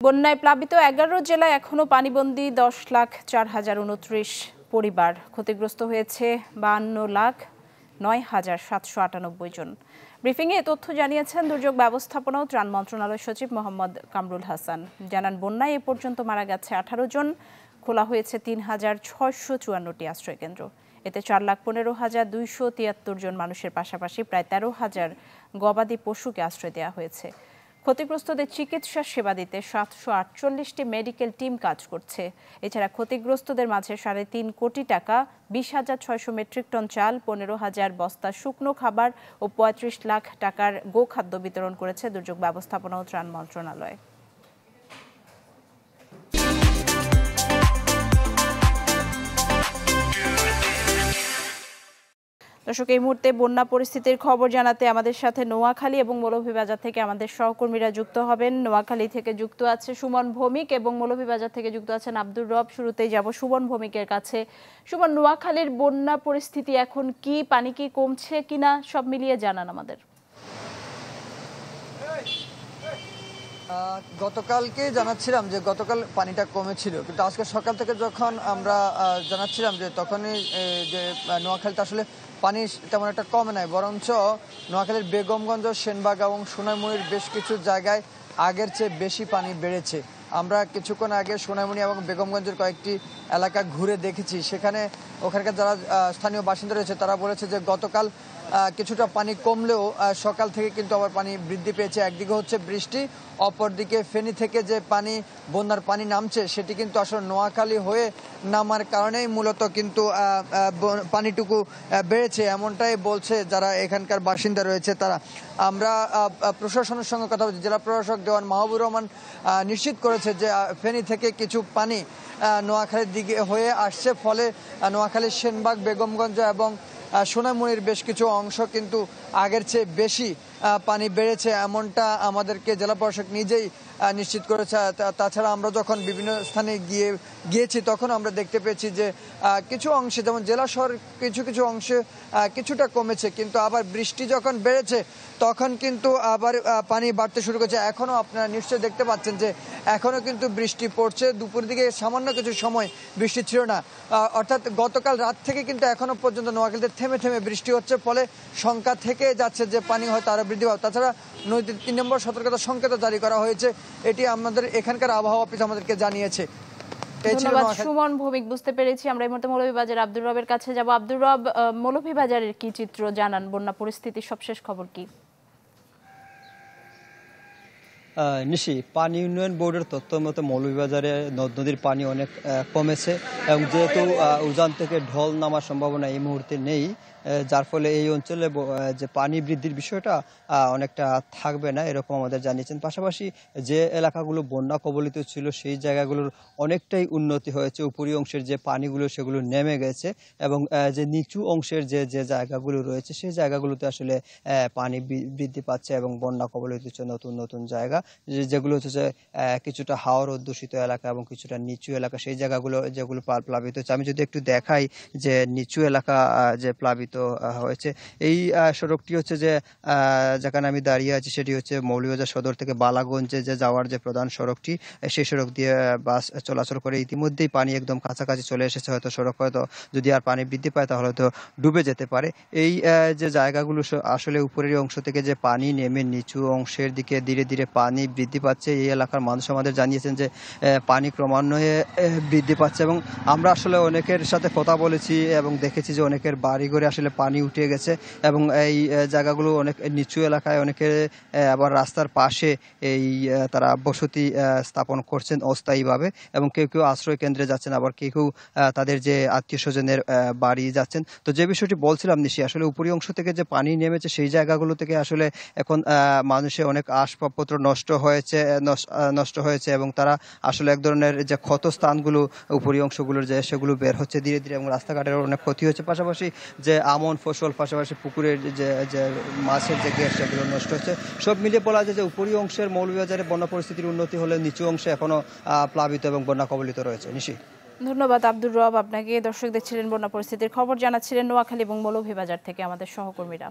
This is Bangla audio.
বন্যায় প্লাবিত ১১ জেলায় এখনো পানিবন্দী ১০,০৪,০২৯ পরিবার। ক্ষতিগ্রস্ত হয়েছে ৫২,০৯,৭৯৮ জন। ব্রিফিংয়ে এ তথ্য জানিয়েছেন দুর্যোগ ব্যবস্থাপনা ও ত্রাণ মন্ত্রণালয় সচিব মোহাম্মদ কামরুল হাসান। জানান, বন্যায় এ পর্যন্ত মারা গেছে ১৮ জন, খোলা হয়েছে ৩,৬৫৪টি আশ্রয়কেন্দ্র। এতে ৪,১৫,২৭৩ জন মানুষের পাশাপাশি প্রায় ১৩,০০০ গবাদি পশুকে আশ্রয় দেওয়া হয়েছে। ক্ষতিগ্রস্তদের চিকিৎসা সেবা দিতে ৭৪৮টি মেডিকেল টিম কাজ করছে। এছাড়া ক্ষতিগ্রস্তদের মাঝে ৩.৫ কোটি টাকা, ২০,৬০০ মেট্রিক টন চাল, ১৫,০০০ বস্তা শুকনো খাবার ও ৩৫ লাখ টাকার গোখাদ্য বিতরণ করেছে দুর্যোগ ব্যবস্থাপনা ও ত্রাণ মন্ত্রণালয়। দর্শক, এই মুহূর্তে বন্যা পরিস্থিতির খবর জানাতে আমাদের সাথে নোয়াখালী এবং মৌলভীবাজার থেকে আমাদের সহকর্মীরা যুক্ত হবেন। নোয়াখালী থেকে যুক্ত আছে সুমন ভৌমিক এবং মৌলভীবাজার থেকে যুক্ত আছেন আব্দুর রব। শুরুতেই যাব সুমন ভৌমিকের কাছে। সুমন, নোয়াখালীর বন্যা পরিস্থিতি এখন কি? পানি কি কমছে কিনা, সব মিলিয়ে জানান আমাদের। গতকালকে জানাচ্ছিলাম যে গতকাল পানিটা কমেছিল, কিন্তু আজকে সকাল থেকে যখন আমরা জানাচ্ছিলাম যে তখনই যে নোয়াখালীতে আসলে পানি তেমন একটা কমে নাই, বরঞ্চ নোয়াখালীর বেগমগঞ্জ, সেনবাগ এবং সোনাইমুড়ির বেশ কিছু জায়গায় আগের চেয়ে বেশি পানি বেড়েছে। আমরা কিছুক্ষণ আগে সোনাইমুড়ি এবং বেগমগঞ্জের কয়েকটি এলাকা ঘুরে দেখেছি। সেখানে ওখানকার যারা স্থানীয় বাসিন্দা রয়েছে তারা বলেছে যে গতকাল কিছুটা পানি কমলেও সকাল থেকে কিন্তু আবার পানি বৃদ্ধি পেয়েছে। একদিকে হচ্ছে বৃষ্টি, অপরদিকে ফেনী থেকে যে বন্যার পানি নামছে সেটি কিন্তু আসলে নোয়াখালী হয়ে নামার কারণেই মূলত কিন্তু পানিটুকু বেড়েছে, এমনটাই বলছে যারা এখানকার বাসিন্দা রয়েছে তারা। আমরা প্রশাসনের সঙ্গে কথা বলছি। জেলা প্রশাসক দেওয়ান মাহবুবুর রহমান নিশ্চিত করেছে যে ফেনী থেকে কিছু পানি নোয়াখালীর দিকে হয়ে আসছে, ফলে নোয়াখালীর সেনবাগ, বেগমগঞ্জ এবং সোনাইমুড়ির বেশ কিছু অংশ কিন্তু আগের চেয়ে বেশি পানি বেড়েছে, এমনটা আমাদেরকে জেলা প্রশাসক নিজেই নিশ্চিত করেছে। তাছাড়া আমরা যখন বিভিন্ন স্থানে গিয়েছি তখন আমরা দেখতে পেয়েছি যে কিছু অংশে, যেমন জেলা শহর কিছু কিছু অংশে কিছুটা কমেছে, কিন্তু আবার বৃষ্টি যখন বেড়েছে তখন কিন্তু আবার পানি বাড়তে শুরু করেছে। এখনও আপনারা নিশ্চয়ই দেখতে পাচ্ছেন যে এখনও কিন্তু বৃষ্টি পড়ছে। দুপুর দিকে সামান্য কিছু সময় বৃষ্টি ছিল না, অর্থাৎ গতকাল রাত থেকে কিন্তু এখনো পর্যন্ত নোয়াখালীতে থেমে থেমে বৃষ্টি হচ্ছে, ফলে শঙ্কা থেকে যাচ্ছে যে পানি হয়তো আরো বৃদ্ধি পাবে। তাছাড়া নদীর ৩ নম্বর সতর্কতা সংকেত জারি করা হয়েছে, এটি আমাদের এখানকার আবহাওয়া অফিস আমাদেরকে জানিয়েছে। ধন্যবাদ সুমন ভৌমিক, বুঝতে পেরেছি। আমরা এই মুহূর্তে মৌলভীবাজার আব্দুর রবের কাছে যাব। আব্দুর রব, মৌলভীবাজারের কি চিত্র জানান? বন্যা পরিস্থিতির সবশেষ খবর কি? নিশি, পানি উন্নয়ন বোর্ডের তথ্য মতো মৌলভীবাজারে নদ নদীর পানি অনেক কমেছে এবং যেহেতু উজান থেকে ঢল নামার সম্ভাবনা এই মুহূর্তে নেই, যার ফলে এই অঞ্চলে যে পানি বৃদ্ধির বিষয়টা অনেকটা থাকবে না, এরকম আমাদের জানিয়েছেন। পাশাপাশি যে এলাকাগুলো বন্যা কবলিত ছিল সেই জায়গাগুলোর অনেকটাই উন্নতি হয়েছে। উপরি অংশের যে পানিগুলো সেগুলো নেমে গেছে এবং যে নিচু অংশের যে জায়গাগুলো রয়েছে সেই জায়গাগুলোতে আসলে পানি বৃদ্ধি পাচ্ছে এবং বন্যা কবলিত হচ্ছে নতুন নতুন জায়গা, যেগুলো হচ্ছে যে কিছুটা হাওর অধ্যুষিত এলাকা এবং কিছুটা নিচু এলাকা, সেই জায়গাগুলো যেগুলো প্লাবিত হচ্ছে। আমি যদি একটু দেখাই যে নিচু এলাকা যে প্লাবিত হয়েছে, এই সড়কটি হচ্ছে যে যেখানে আমি দাঁড়িয়ে আছি সেটি হচ্ছে মৌলভীবাজার সদর থেকে বালাগঞ্জে যে যাওয়ার যে প্রধান সড়কটি, সেই সড়ক দিয়ে বাস চলাচল করে। ইতিমধ্যেই পানি একদম কাছাকাছি চলে এসেছে, হয়তো সড়ক হয়তো যদি আর পানি বৃদ্ধি পায় তাহলে তো ডুবে যেতে পারে। এই যে জায়গাগুলো আসলে উপরের অংশ থেকে যে পানি নেমে নিচু অংশের দিকে ধীরে ধীরে পানি বৃদ্ধি পাচ্ছে, এই এলাকার মানুষ আমাদের জানিয়েছেন যে পানি ক্রমান্বয়ে বৃদ্ধি পাচ্ছে এবং আমরা আসলে অনেকের সাথে কথা বলেছি এবং দেখেছি যে অনেকের বাড়িঘরে আসলে পানি উঠে গেছে এবং এই জায়গাগুলো অনেক নিচু এলাকায়, অনেকে আবার রাস্তার পাশে তারা বসতি স্থাপন করছেন অস্থায়ীভাবে এবং কেউ কেউ আশ্রয় কেন্দ্রে যাচ্ছেন, আবার কেউ কেউ তাদের যে আত্মীয় স্বজনের বাড়ি যাচ্ছেন। তো যে বিষয়টি বলছিলাম নিশি, আসলে উপরি অংশ থেকে যে পানি নেমেছে সেই জায়গাগুলো থেকে আসলে এখন মানুষের অনেক আসবাবপত্র নষ্ট হয়েছে এবং তারা আসলে এক ধরনের যে ক্ষত স্থানগুলো উপরি অংশগুলোর যে সেগুলো বের হচ্ছে ধীরে ধীরে এবং রাস্তাঘাটের অনেক ক্ষতি হচ্ছে। পাশাপাশি যে আমন ফসল, পাশাপাশি পুকুরের যে মাছের যে গ্যাস সেগুলো নষ্ট হচ্ছে। সব মিলিয়ে বলা যায় যে উপরি অংশের মৌলভীবাজারে বন্যা পরিস্থিতির উন্নতি হলে নিচু অংশে এখনো প্লাবিত এবং বন্যা কবলিত রয়েছে। নিশি, ধন্যবাদ আব্দুর রব আপনাকে। দর্শক দেখছিলেন বন্যা পরিস্থিতির খবর জানাচ্ছিলেন নোয়াখালী এবং মৌলভীবাজার থেকে আমাদের সহকর্মীরা।